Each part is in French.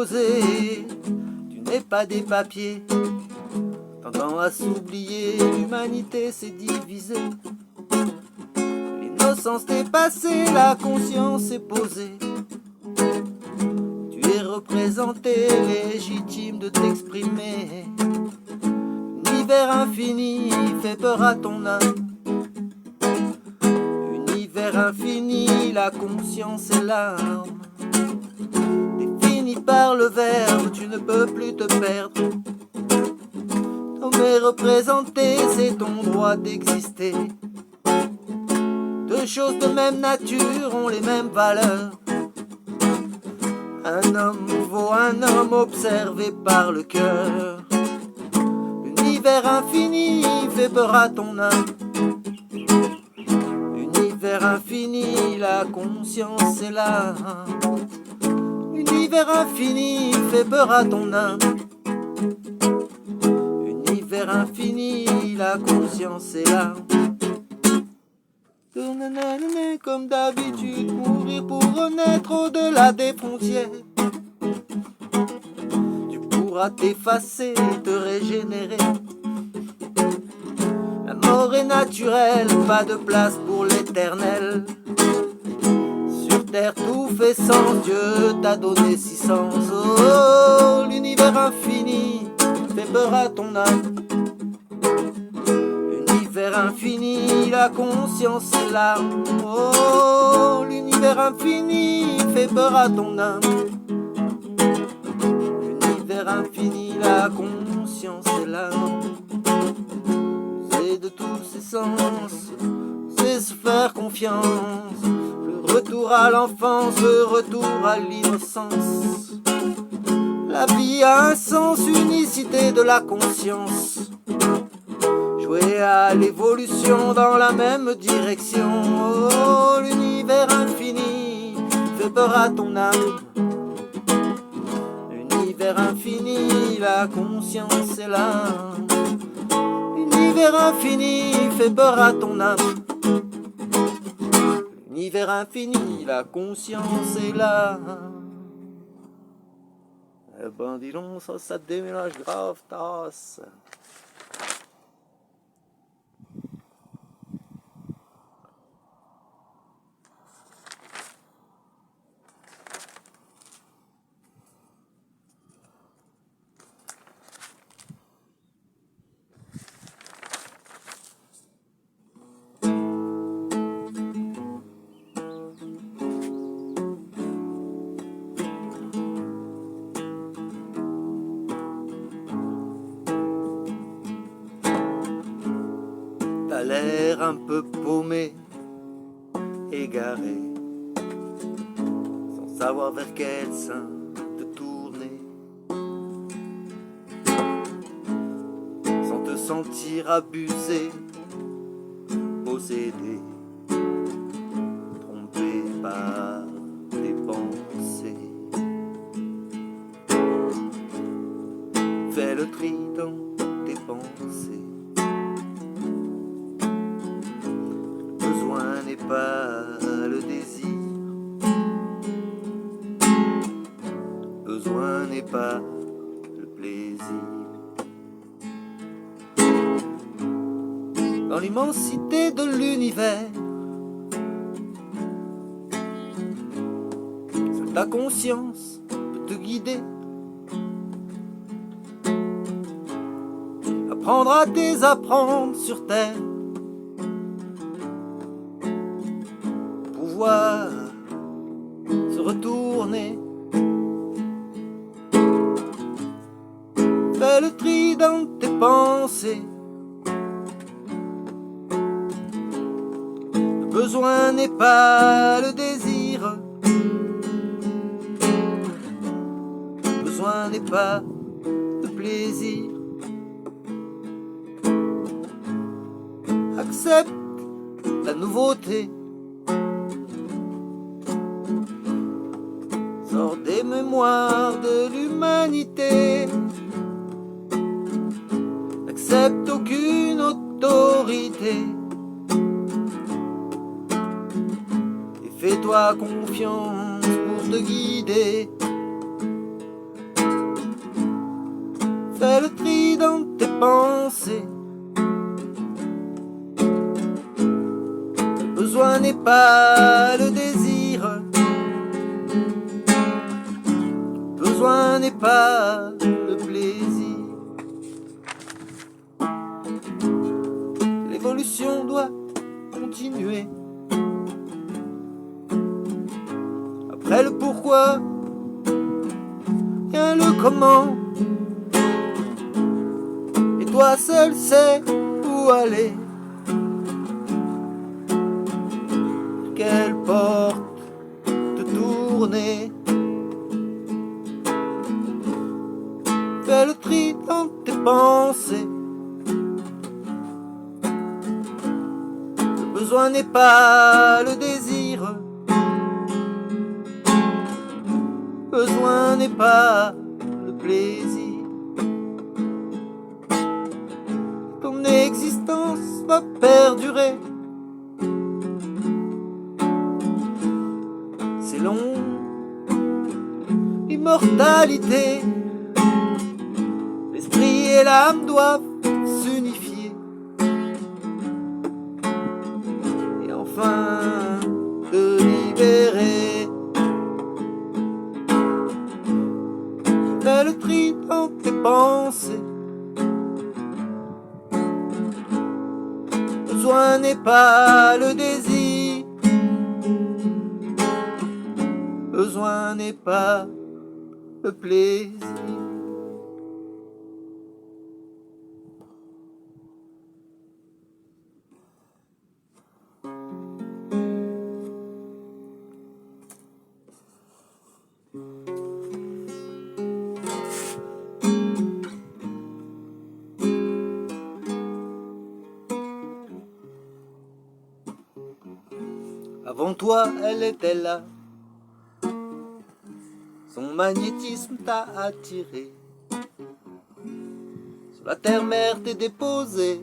posé. Tu n'es pas des papiers, tendant à s'oublier. L'humanité s'est divisée. L'innocence t'est passée, la conscience est posée. Tu es représenté, légitime de t'exprimer. Univers infini fait peur à ton âme. Univers infini, la conscience et l'âme. Défini par le verbe, tu ne peux plus te perdre. Nommé, représenté, c'est ton droit d'exister. Deux choses de même nature ont les mêmes valeurs. Un homme vaut un homme observé par le cœur. L'univers infini fait peur à ton âme. Univers infini, la conscience est là. Univers infini fait peur à ton âme. Univers infini, la conscience est là. Comme d'habitude, mourir pour renaître au-delà des frontières. Tu pourras t'effacer, te régénérer. La mort est naturelle, pas de place pour l'éternel. Sur terre tout fait sens, Dieu t'a donné 6 sens. Oh, l'univers infini fait peur à ton âme. L'univers infini, la conscience est là. Oh, l'univers infini fait peur à ton âme. L'univers infini, la conscience est là. C'est de tous ses sens, c'est se faire confiance. Le retour à l'enfance, le retour à l'innocence. La vie a un sens, unicité de la conscience. Jouer à l'évolution dans la même direction. Oh, l'univers infini fait peur à ton âme. L'univers infini, la conscience est là. L'univers infini fait peur à ton âme. L'univers infini, la conscience est là. Eh ben dis donc, ça déménage grave, tasse. T'as l'air un peu paumé, égaré, sans savoir vers quel sein te tourner, sans te sentir abusé, possédé, trompé par tes pensées. Fais le tri dans tes pensées. N'est pas le désir, besoin n'est pas le plaisir. Dans l'immensité de l'univers, seule ta conscience peut te guider. Apprendre à désapprendre sur terre. Se retourner. Fais le tri dans tes pensées. Le besoin n'est pas le désir. Le besoin n'est pas le plaisir. Accepte la nouveauté. Sors des mémoires de l'humanité. N'accepte aucune autorité. Et fais-toi confiance pour te guider. Fais le tri dans tes pensées. Le besoin n'est pas le désir. Le besoin n'est pas le plaisir. L'évolution doit continuer. Après le pourquoi, vient le comment. Et toi seul sais où aller. Quelle porte te tourner. Fais le tri dans tes pensées. Le besoin n'est pas le désir. Le besoin n'est pas le plaisir. Ton existence va perdurer. C'est long, l'immortalité. L'esprit et l'âme doivent s'unifier. Et enfin te libérer. Fais le tri dans tes pensées. Le besoin n'est pas le désir. Le besoin n'est pas le plaisir. Avant toi, elle était là. Son magnétisme t'a attiré. Sur la terre-mère t'es déposé.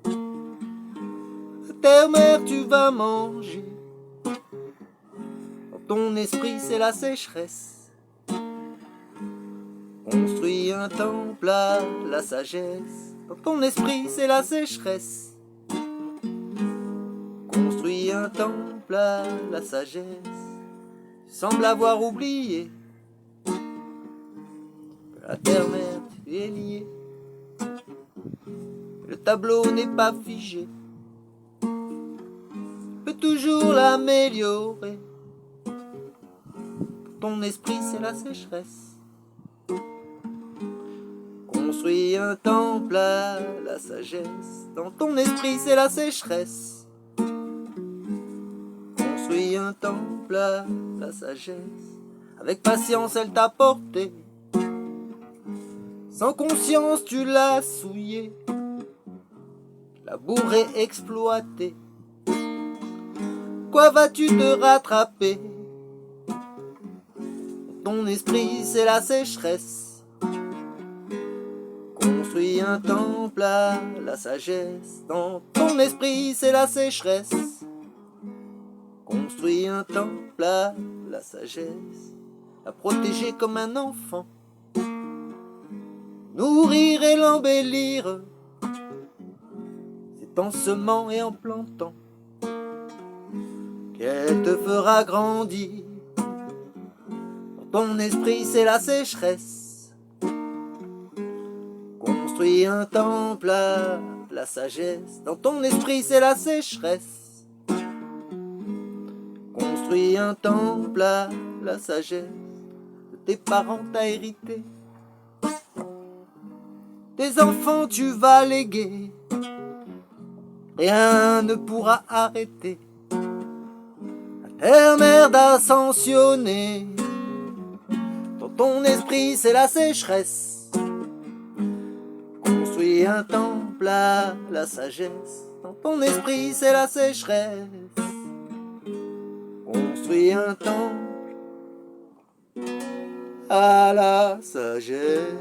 La terre-mère tu vas manger. Dans ton esprit c'est la sécheresse. Construis un temple à la sagesse. Dans ton esprit c'est la sécheresse. Construis un temple à la sagesse. Tu sembles avoir oublié que la terre-mère tu es liée. Le tableau n'est pas figé. Tu peux toujours l'améliorer. Ton esprit c'est la sécheresse. Construis un temple à la sagesse. Dans ton esprit c'est la sécheresse. Construis un temple à la sagesse. Avec patience elle t'a porté. Sans conscience tu l'as souillé. Labouré, exploité. Quoi vas-tu te rattraper? Ton esprit c'est la sécheresse. Construis un temple à la sagesse. Dans ton esprit c'est la sécheresse. Construis un temple à la sagesse. La protéger comme un enfant. Nourrir et l'embellir. C'est en semant et en plantant qu'elle te fera grandir. Ton esprit c'est la sécheresse. Construis un temple à la sagesse. Dans ton esprit c'est la sécheresse. Construis un temple à la sagesse. De tes parents t'as hérité. Tes enfants tu vas léguer. Rien ne pourra arrêter la terre-mère d'ascensionner. Dans ton esprit c'est la sécheresse. Construis un temple à la sagesse. Dans ton esprit c'est la sécheresse. Construis un temple à la sagesse.